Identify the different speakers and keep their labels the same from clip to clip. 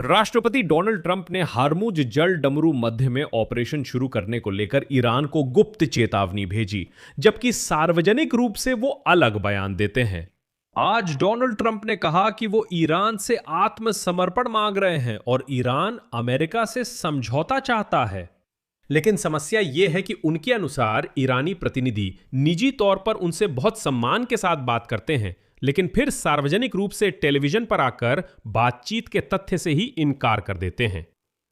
Speaker 1: राष्ट्रपति Donald Trump ने Hormuz जल डमरू मध्य में ऑपरेशन शुरू करने को लेकर ईरान को गुप्त चेतावनी भेजी, जबकि सार्वजनिक रूप से वो अलग बयान देते हैं। आज डोनाल्ड ट्रंप ने कहा कि वो ईरान से आत्मसमर्पण मांग रहे हैं और ईरान अमेरिका से समझौता चाहता है। लेकिन समस्या यह है कि उनके अनुसार ईरानी प्रतिनिधि निजी तौर पर उनसे बहुत सम्मान के साथ बात करते हैं, लेकिन फिर सार्वजनिक रूप से टेलीविजन पर आकर बातचीत के तथ्य से ही इनकार कर देते हैं।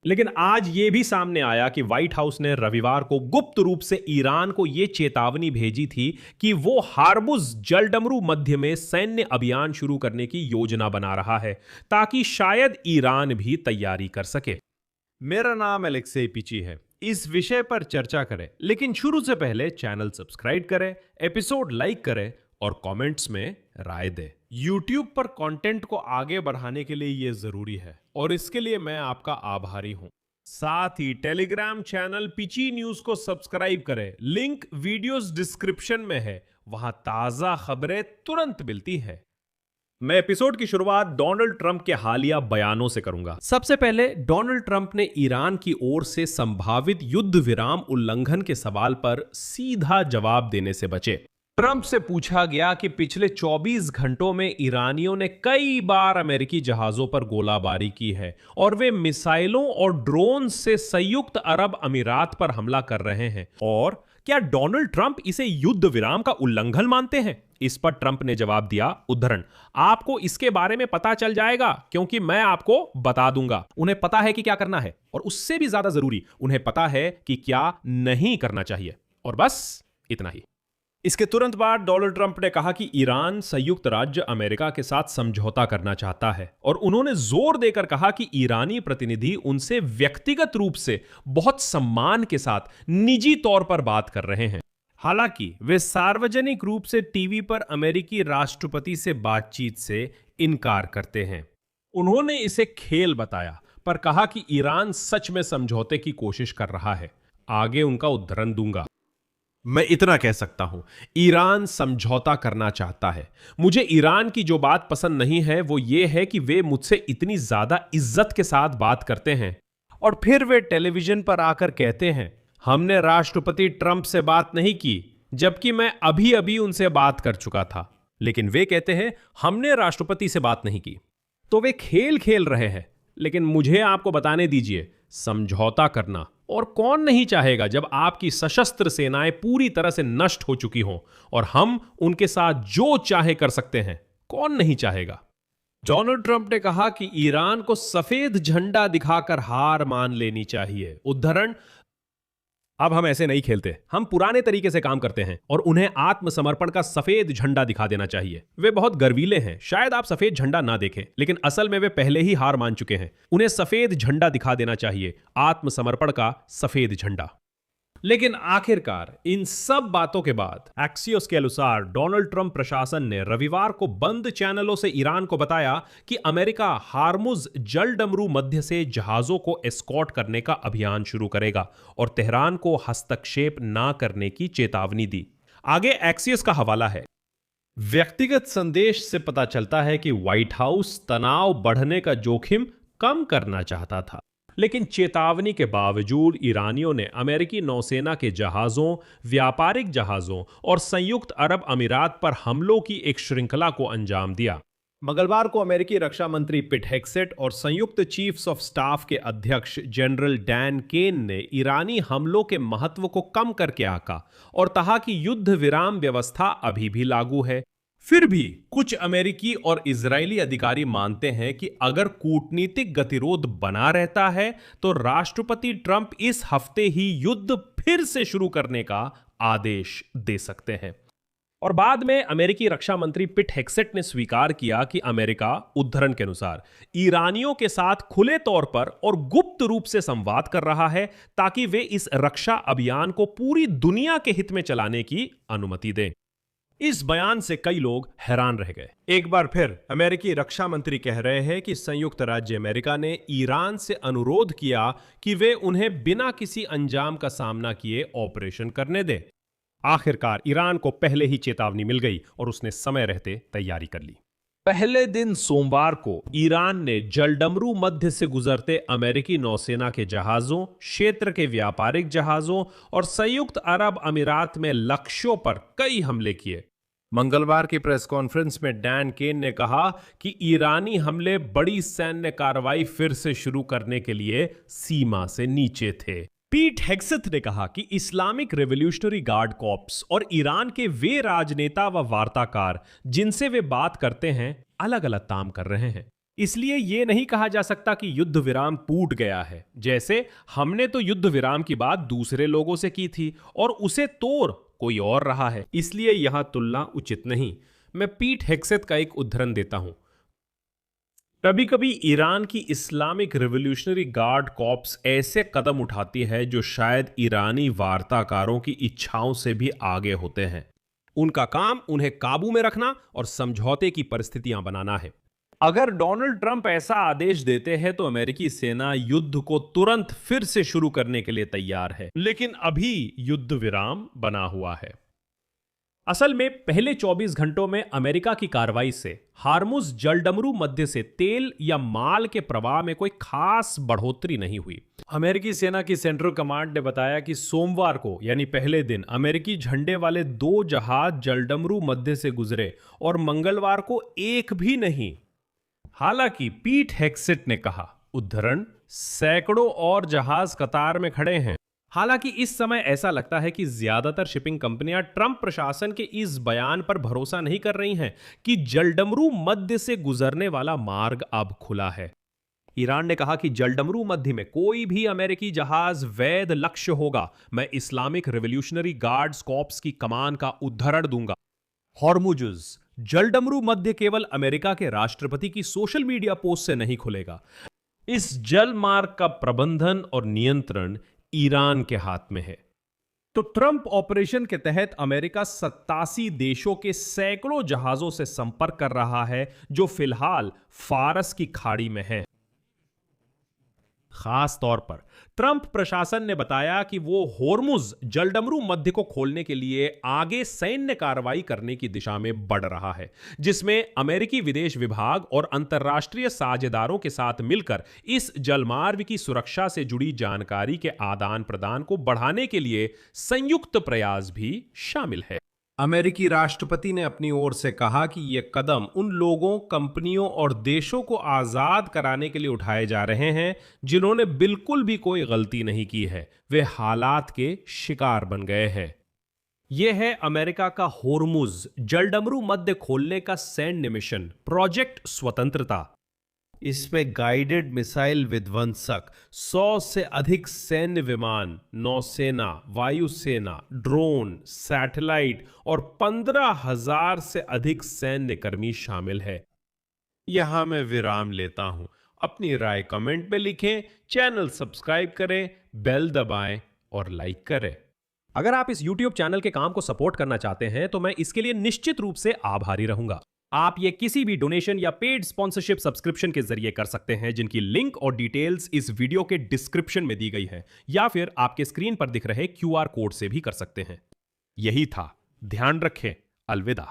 Speaker 1: लेकिन आज यह भी सामने आया कि व्हाइट हाउस ने रविवार को गुप्त रूप से ईरान को यह चेतावनी भेजी थी कि वो हार्मुज जलडमरू मध्य में सैन्य अभियान शुरू करने की योजना बना रहा है, ताकि शायद ईरान भी तैयारी कर सके। मेरा नाम एलेक्सेई पिची है। इस विषय पर चर्चा करें, लेकिन शुरू से पहले चैनल सब्सक्राइब करें, एपिसोड लाइक करें और कमेंट्स में राय दें। YouTube पर कंटेंट को आगे बढ़ाने के लिए यह जरूरी है और इसके लिए मैं आपका आभारी हूं। साथ ही टेलीग्राम चैनल पिची न्यूज को सब्सक्राइब करें, लिंक वीडियोस डिस्क्रिप्शन में है, वहां ताजा खबरें तुरंत मिलती है। मैं एपिसोड की शुरुआत डोनाल्ड ट्रंप के हालिया बयानों से करूंगा। सबसे पहले डोनाल्ड ट्रंप ने ईरान की ओर से संभावित युद्ध विराम उल्लंघन के सवाल पर सीधा जवाब देने से बचे। ट्रंप से पूछा गया कि पिछले 24 घंटों में ईरानियों ने कई बार अमेरिकी जहाजों पर गोलाबारी की है और वे मिसाइलों और ड्रोन से संयुक्त अरब अमीरात पर हमला कर रहे हैं, और क्या डोनाल्ड ट्रंप इसे युद्ध विराम का उल्लंघन मानते हैं? इस पर ट्रंप ने जवाब दिया, उद्धरण, आपको इसके बारे में पता चल जाएगा क्योंकि मैं आपको बता दूंगा। उन्हें पता है कि क्या करना है और उससे भी ज्यादा जरूरी उन्हें पता है कि क्या नहीं करना चाहिए, और बस इतना ही। इसके तुरंत बाद डोनाल्ड ट्रंप ने कहा कि ईरान संयुक्त राज्य अमेरिका के साथ समझौता करना चाहता है, और उन्होंने जोर देकर कहा कि ईरानी प्रतिनिधि उनसे व्यक्तिगत रूप से बहुत सम्मान के साथ निजी तौर पर बात कर रहे हैं। हालांकि वे सार्वजनिक रूप से टीवी पर अमेरिकी राष्ट्रपति से बातचीत से इनकार करते हैं। उन्होंने इसे खेल बताया, पर कहा कि ईरान सच में समझौते की कोशिश कर रहा है। आगे उनका उद्धरण दूंगा। मैं इतना कह सकता हूं, ईरान समझौता करना चाहता है। मुझे ईरान की जो बात पसंद नहीं है वो ये है कि वे मुझसे इतनी ज्यादा इज्जत के साथ बात करते हैं और फिर वे टेलीविजन पर आकर कहते हैं, हमने राष्ट्रपति ट्रंप से बात नहीं की, जबकि मैं अभी अभी उनसे बात कर चुका था। लेकिन वे कहते हैं हमने राष्ट्रपति से बात नहीं की। तो वे खेल खेल रहे हैं। लेकिन मुझे आपको बताने दीजिए, समझौता करना और कौन नहीं चाहेगा जब आपकी सशस्त्र सेनाएं पूरी तरह से नष्ट हो चुकी हों और हम उनके साथ जो चाहे कर सकते हैं, कौन नहीं चाहेगा। डोनाल्ड ट्रंप ने कहा कि ईरान को सफेद झंडा दिखाकर हार मान लेनी चाहिए, उद्धरण, अब हम ऐसे नहीं खेलते, हम पुराने तरीके से काम करते हैं और उन्हें आत्मसमर्पण का सफेद झंडा दिखा देना चाहिए। वे बहुत गर्वीले हैं, शायद आप सफेद झंडा ना देखें, लेकिन असल में वे पहले ही हार मान चुके हैं। उन्हें सफेद झंडा दिखा देना चाहिए, आत्मसमर्पण का सफेद झंडा। लेकिन आखिरकार इन सब बातों के बाद एक्सियोस के अनुसार डोनाल्ड ट्रंप प्रशासन ने रविवार को बंद चैनलों से ईरान को बताया कि अमेरिका हार्मुज जलडमरू मध्य से जहाजों को एस्कॉर्ट करने का अभियान शुरू करेगा और तेहरान को हस्तक्षेप ना करने की चेतावनी दी। आगे एक्सियोस का हवाला है। व्यक्तिगत संदेश से पता चलता है कि व्हाइट हाउस तनाव बढ़ने का जोखिम कम करना चाहता था, लेकिन चेतावनी के बावजूद ईरानियों ने अमेरिकी नौसेना के जहाजों, व्यापारिक जहाजों और संयुक्त अरब अमीरात पर हमलों की एक श्रृंखला को अंजाम दिया। मंगलवार को अमेरिकी रक्षा मंत्री पिट हेग्सेट और संयुक्त चीफ्स ऑफ स्टाफ के अध्यक्ष जनरल डैन केन ने ईरानी हमलों के महत्व को कम करके आंका और कहा कि युद्ध विराम व्यवस्था अभी भी लागू है। फिर भी कुछ अमेरिकी और इजरायली अधिकारी मानते हैं कि अगर कूटनीतिक गतिरोध बना रहता है तो राष्ट्रपति ट्रंप इस हफ्ते ही युद्ध फिर से शुरू करने का आदेश दे सकते हैं। और बाद में अमेरिकी रक्षा मंत्री पिट हेग्सेट ने स्वीकार किया कि अमेरिका, उद्धरण के अनुसार, ईरानियों के साथ खुले तौर पर और गुप्त रूप से संवाद कर रहा है ताकि वे इस रक्षा अभियान को पूरी दुनिया के हित में चलाने की अनुमति दें। इस बयान से कई लोग हैरान रह गए। एक बार फिर अमेरिकी रक्षा मंत्री कह रहे हैं कि संयुक्त राज्य अमेरिका ने ईरान से अनुरोध किया कि वे उन्हें बिना किसी अंजाम का सामना किए ऑपरेशन करने दें। आखिरकार ईरान को पहले ही चेतावनी मिल गई और उसने समय रहते तैयारी कर ली। पहले दिन सोमवार को ईरान ने जलडमरू मध्य से गुजरते अमेरिकी नौसेना के जहाजों, क्षेत्र के व्यापारिक जहाजों और संयुक्त अरब अमीरात में लक्ष्यों पर कई हमले किए। मंगलवार की प्रेस कॉन्फ्रेंस में डैन केन ने कहा कि ईरानी हमले बड़ी सैन्य कार्रवाई फिर से शुरू करने के लिए सीमा से नीचे थे। पीट हेग्सेथ ने कहा कि इस्लामिक रेवोल्यूशनरी गार्ड कॉर्प्स और ईरान के वे राजनेता व वार्ताकार जिनसे वे बात करते हैं अलग अलग काम कर रहे हैं, इसलिए यह नहीं कहा जा सकता कि युद्ध विराम टूट गया है। जैसे हमने तो युद्ध विराम की बात दूसरे लोगों से की थी और उसे तोड़ कोई और रहा है, इसलिए यहां तुलना उचित नहीं। मैं पीट हेग्सेथ का एक उद्धरण देता हूं। कभी कभी ईरान की इस्लामिक रिवॉल्यूशनरी गार्ड कॉर्प्स ऐसे कदम उठाती है जो शायद ईरानी वार्ताकारों की इच्छाओं से भी आगे होते हैं। उनका काम उन्हें काबू में रखना और समझौते की परिस्थितियां बनाना है। अगर डोनाल्ड ट्रंप ऐसा आदेश देते हैं तो अमेरिकी सेना युद्ध को तुरंत फिर से शुरू करने के लिए तैयार है, लेकिन अभी युद्ध विराम बना हुआ है। असल में पहले 24 घंटों में अमेरिका की कार्रवाई से हार्मुज जलडमरू मध्य से तेल या माल के प्रवाह में कोई खास बढ़ोतरी नहीं हुई। अमेरिकी सेना की सेंट्रल कमांड ने बताया कि सोमवार को यानी पहले दिन अमेरिकी झंडे वाले 2 जहाज जलडमरू मध्य से गुजरे और मंगलवार को एक भी नहीं। हालांकि पीट हेग्सेथ ने कहा, उद्धरण, सैकड़ों और जहाज कतार में खड़े हैं। हालांकि इस समय ऐसा लगता है कि ज्यादातर शिपिंग कंपनियां ट्रंप प्रशासन के इस बयान पर भरोसा नहीं कर रही हैं कि जलडमरू मध्य से गुजरने वाला मार्ग अब खुला है। ईरान ने कहा कि जलडमरू मध्य में कोई भी अमेरिकी जहाज वैध लक्ष्य होगा, मैं इस्लामिक रिवॉल्यूशनरी गार्ड्स कॉर्प्स की कमान का उद्धरण दूंगा। हॉर्मुजुज जलडमरू मध्य केवल अमेरिका के राष्ट्रपति की सोशल मीडिया पोस्ट से नहीं खुलेगा। इस जल मार्ग का प्रबंधन और नियंत्रण ईरान के हाथ में है। तो ट्रंप ऑपरेशन के तहत अमेरिका 87 देशों के सैकड़ों जहाजों से संपर्क कर रहा है जो फिलहाल फारस की खाड़ी में हैं। खास तौर पर ट्रंप प्रशासन ने बताया कि वो होर्मुज जलडमरू मध्य को खोलने के लिए आगे सैन्य कार्रवाई करने की दिशा में बढ़ रहा है, जिसमें अमेरिकी विदेश विभाग और अंतर्राष्ट्रीय साझेदारों के साथ मिलकर इस जलमार्ग की सुरक्षा से जुड़ी जानकारी के आदान प्रदान को बढ़ाने के लिए संयुक्त प्रयास भी शामिल है। अमेरिकी राष्ट्रपति ने अपनी ओर से कहा कि यह कदम उन लोगों, कंपनियों और देशों को आजाद कराने के लिए उठाए जा रहे हैं जिन्होंने बिल्कुल भी कोई गलती नहीं की है, वे हालात के शिकार बन गए हैं। यह है अमेरिका का होर्मुज जलडमरू मध्य खोलने का सैन्य मिशन, प्रोजेक्ट स्वतंत्रता। इसमें गाइडेड मिसाइल विध्वंसक, 100 से अधिक सैन्य विमान, नौसेना, वायुसेना, ड्रोन, सैटेलाइट और 15,000 से अधिक सैन्य कर्मी शामिल है। यहां मैं विराम लेता हूं। अपनी राय कमेंट में लिखें, चैनल सब्सक्राइब करें, बेल दबाएं और लाइक करें। अगर आप इस YouTube चैनल के काम को सपोर्ट करना चाहते हैं तो मैं इसके लिए निश्चित रूप से आभारी रहूंगा। आप ये किसी भी डोनेशन या पेड स्पॉन्सरशिप सब्सक्रिप्शन के जरिए कर सकते हैं, जिनकी लिंक और डिटेल्स इस वीडियो के डिस्क्रिप्शन में दी गई है, या फिर आपके स्क्रीन पर दिख रहे QR कोड से भी कर सकते हैं। यही था, ध्यान रखें, अलविदा।